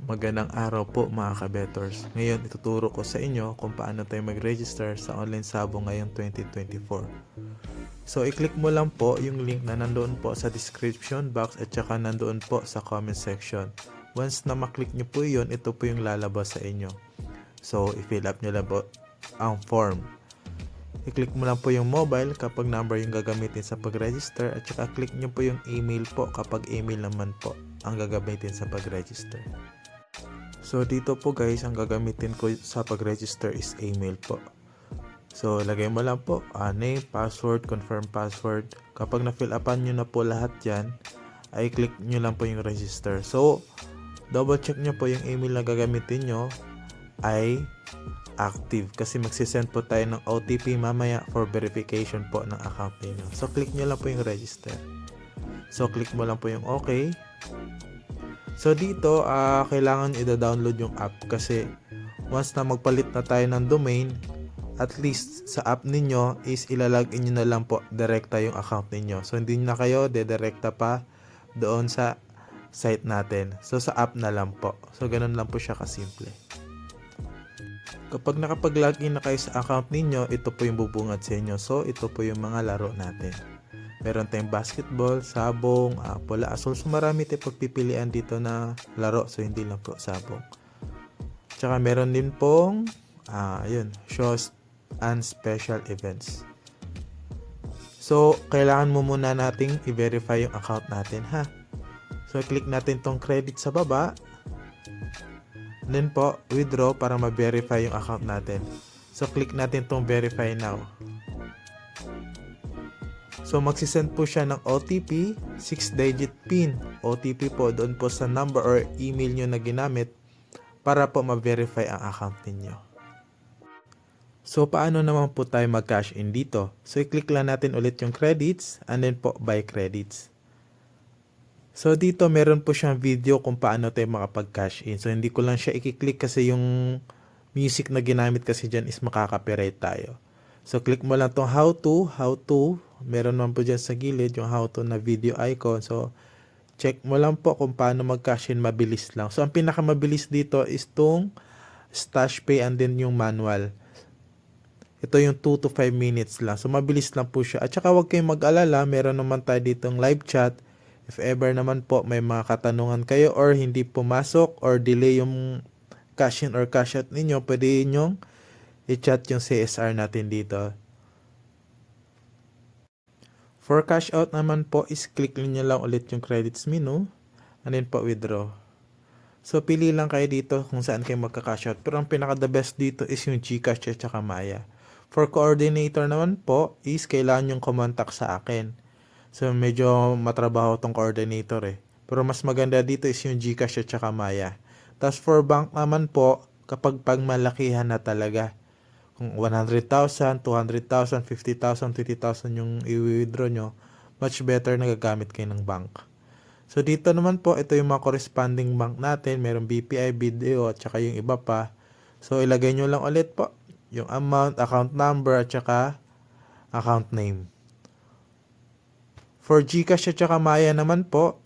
Magandang araw po mga ka-bettors. Ngayon ituturo ko sa inyo kung paano tayo mag-register sa online sabong ngayong 2024. So i-click mo lang po yung link na nandoon po sa description box at saka nandoon po sa comment section. Once na maklik nyo po yun, ito po yung lalabas sa inyo. So i-fill up nyo lang po ang form. I-click mo lang po yung mobile kapag number yung gagamitin sa pag-register at saka click nyo po yung email po kapag email naman po ang gagamitin sa pag-register. So dito po guys, ang gagamitin ko sa pag-register is email po. So lagay mo lang po name, password, confirm password. Kapag na-fill upan nyo na po lahat yan, ay click nyo lang po yung register. So double check nyo po yung email na gagamitin nyo ay active kasi magsisend po tayo ng OTP mamaya for verification po ng account niyo. So click nyo lang po yung register. So click mo lang po yung okay. So dito kailangan i-download yung app kasi once na magpalit na tayo ng domain, at least sa app ninyo is ilalagin nyo na lang po direkta yung account ninyo. So hindi na kayo dedirekta pa doon sa site natin. So sa app na lang po. So ganun lang po siya kasimple. Kapag nakapag-login na kayo sa account ninyo, ito po yung bubungad sa inyo. So ito po yung mga laro natin. Meron tayong basketball, sabong, pula, asul. So marami tayong pagpipilian dito na laro. So hindi lang po sabong. Tsaka meron din pong shows and special events. So kailangan mo muna nating i-verify yung account natin ha. So click natin tong credit sa baba. Then po, withdraw para ma-verify yung account natin. So click natin tong verify now. So magsisend po siya ng OTP, 6-digit PIN. OTP po doon po sa number or email nyo na ginamit para po ma-verify ang account ninyo. So paano naman po tayo mag-cash in dito? So i-click lang natin ulit yung credits and then po buy credits. So dito meron po siyang video kung paano tayo makapag-cash in. So hindi ko lang siya i-click kasi yung music na ginamit kasi dyan is makaka-copyright tayo. So click mo lang tong how to. Meron naman po dyan sa gilid yung how to na video icon. So check mo lang po kung paano mag-cash in, mabilis lang. So ang pinakamabilis dito is tong Stash Pay and then yung manual. Ito yung 2 to 5 minutes lang. So mabilis lang po siya. At saka huwag kayong mag-alala, meron naman tayo ditong live chat. If ever naman po may mga katanungan kayo or hindi pumasok or delay yung cash in or cash out ninyo, pwede nyong i-chat yung CSR natin dito. For cash out naman po is click niyo lang ulit yung credits menu and then po withdraw. So pili lang kayo dito kung saan kayo magka-cash out. Pero ang pinaka the best dito is yung GCash at saka Maya. For coordinator naman po is kailangan yung kumontak sa akin. So medyo matrabaho tong coordinator eh. Pero mas maganda dito is yung GCash at saka Maya. Tapos for bank naman po, kapag pagmalakihan na talaga, kung 100,000, 200,000, 50,000, 20,000 yung i-withdraw nyo, much better na gagamit kayo ng bank. So dito naman po, ito yung mga corresponding bank natin. Merong BPI, BDO, at saka yung iba pa. So ilagay nyo lang ulit po yung amount, account number, at saka account name. For GCash at saka Maya naman po,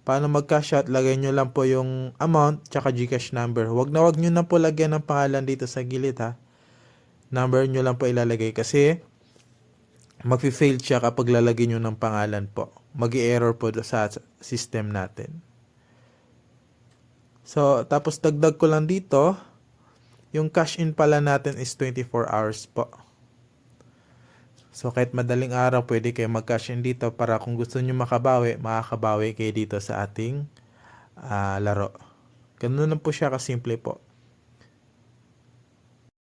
paano mag-cash out, lagay nyo lang po yung amount at saka GCash number. Wag nyo na po lagyan ng pangalan dito sa gilid ha. Number nyo lang po ilalagay kasi mag-fail siya kapag lalagay nyo ng pangalan po. Mag-i-error po sa system natin. So, tapos dagdag ko lang dito, yung cash in pala natin is 24 hours po. So kahit madaling araw, pwede kayo mag-cash in dito para kung gusto nyo makabawi, makakabawi kayo dito sa ating laro. Ganun lang po siya kasimple po.